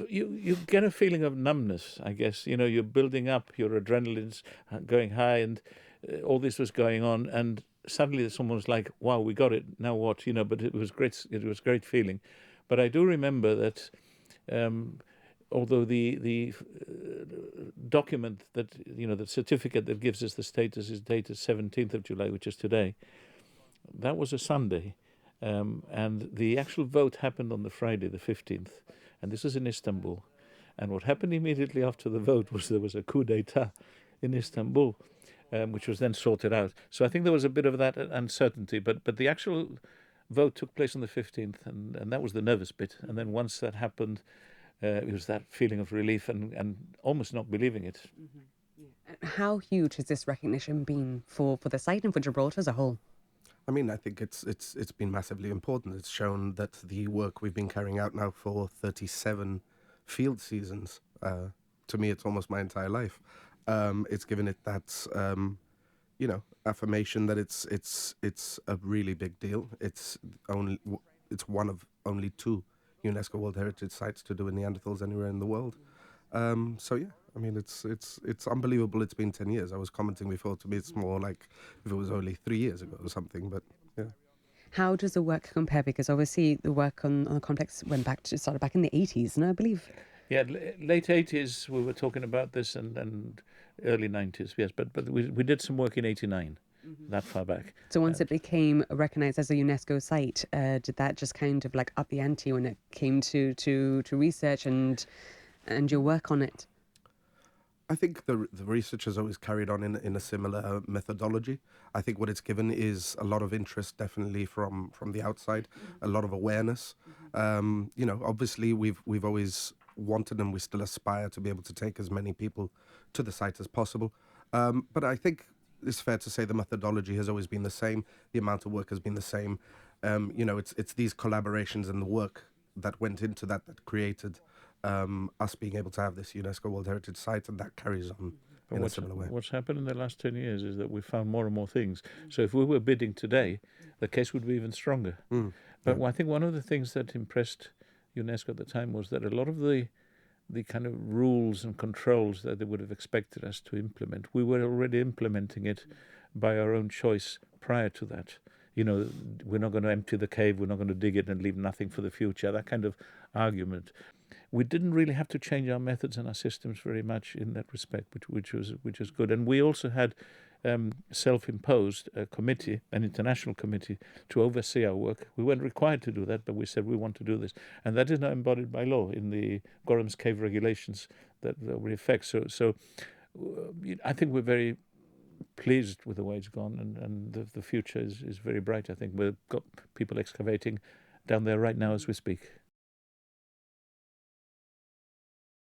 You get a feeling of numbness, I guess. You're building up, your adrenaline's going high, and all this was going on, and suddenly someone was like, "Wow, we got it. Now what?" But it was great. It was great feeling. But I do remember that, um, although the document that the certificate that gives us the status is dated 17th of July, which is today. That was a Sunday, and the actual vote happened on the Friday, the 15th, and this was in Istanbul. And what happened immediately after the vote was there was a coup d'état in Istanbul, which was then sorted out. So I think there was a bit of that uncertainty, but the actual vote took place on the 15th, and that was the nervous bit. And then once that happened, it was that feeling of relief and almost not believing it. How huge has this recognition been for the site and for Gibraltar as a whole? I mean, I think it's been massively important. It's shown that the work we've been carrying out now for 37 field seasons, to me, it's almost my entire life. It's given it that, affirmation that it's a really big deal. It's one of only two UNESCO World Heritage Sites to do in Neanderthals anywhere in the world. So yeah, I mean, it's unbelievable. It's been 10 years. I was commenting before. To me, it's more like if it was only 3 years ago or something. But yeah, How does the work compare? Because obviously the work on the complex started back in the 80s, and I believe. Yeah, late 80s we were talking about this, and early 90s, yes. But we did some work in 89, that far back. So once it became recognized as a UNESCO site, did that just kind of like up the ante when it came to research and your work on it? I think the research has always carried on in a similar methodology. I think what it's given is a lot of interest, definitely from the outside, a lot of awareness. Obviously we've always wanted, and we still aspire to be able to take as many people to the site as possible. But I think it's fair to say the methodology has always been the same. The amount of work has been the same. It's these collaborations and the work that went into that created us being able to have this UNESCO World Heritage Site, and that carries on in a similar way. What's happened in the last 10 years is that we've found more and more things. So if we were bidding today, the case would be even stronger. But Yeah. I think one of the things that impressed UNESCO at the time was that a lot of the kind of rules and controls that they would have expected us to implement, we were already implementing it by our own choice prior to that. We're not going to empty the cave, we're not going to dig it and leave nothing for the future, that kind of argument. We didn't really have to change our methods and our systems very much in that respect, which was good. And we also had self-imposed a committee, an international committee, to oversee our work. We weren't required to do that, but we said we want to do this, and that is now embodied by law in the Gorham's cave regulations that we affect. So I think we're very pleased with the way it's gone, and the future is very bright. I think we've got people excavating down there right now as we speak.